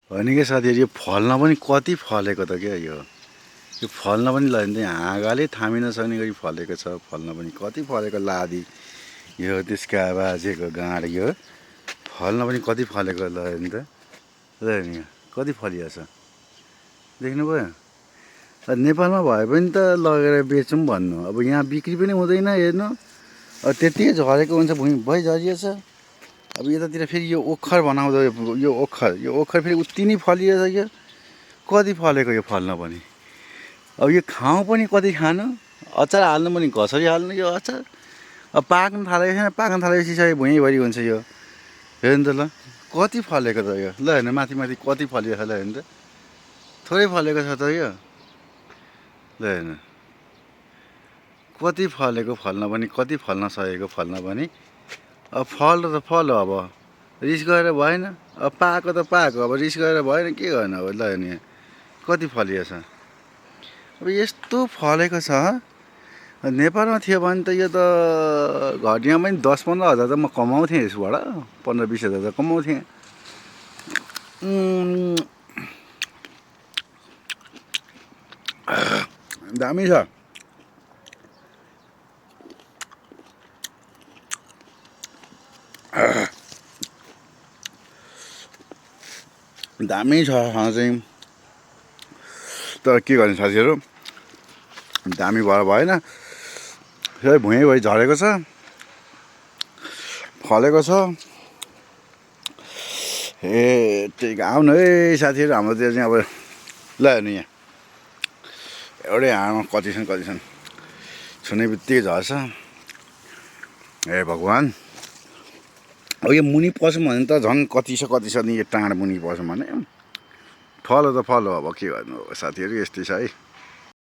होइन क्या साथीहरू, यो फल्न पनि कति फलेको त क्या यो फल्न पनि ल हाँगाले थामिन सक्ने गरी फलेको छ। फल्न पनि कति फलेको लादी यो त्यसका बाजेको गाँड यो फल्न पनि कति फलेको ल हेर्नु त ल कति फलिया छ देख्नुभयो। नेपालमा भए पनि त लगेर बेचौँ भन्नु, अब यहाँ बिक्री पनि हुँदैन हेर्नु। त्यति झरेको हुन्छ, भुइँ भइ झरिएछ। अब यतातिर फेरि यो ओखर बनाउँदा यो ओखर फेरि उति नै फलिएछ यो कति फलेको यो फल्न पनि। अब यो खाउँ पनि कति खानु, अचार हाल्नु पनि कसरी हाल्नु यो अचार। अब पाक्न थालेको छैन, पाक्न थालेपछि सबै भुइँभरि हुन्छ यो हेर्नु त ल कति फलेको त यो। ल हेर्नु माथि माथि कति फलिएको छ ल हेर्नु त, थोरै फलेको छ त यो ल हेर्नु कति फलेको। फल्न पनि कति फल्न सकेको फल्न पनि। अब फल त फल, अब रिस गरेर भएन। अब पाएको त पाएको, अब रिस गरेर भएन के गर्नु। अब ल हेर्नु कति फलिएछ। अब यस्तो फलेको छ। नेपालमा थियो भने त यो त घटिया पनि 10-15 हजार त म कमाउँथेँ यसबाट, 15-20 हजार त कमाउँथेँ। दामी छ। दामी छ चाहिँ, तर के गर्ने साथीहरू, दामी भएर भएन। सबै भुइँभरि झरेको छ, फलेको छ। ए त्यही आउनु है साथीहरू हाम्रोतिर चाहिँ। अब ल हेर्नु यहाँ एउटै हाँडामा कति छन् छुने बित्तिकै झर्छ। हे भगवान्, अब यो मुनि पसौँ भने त झन् कति छ नि यो टाँड मुनि पसौँ भने। फलो त फलो, अब के गर्नु साथीहरू, यस्तै छ है।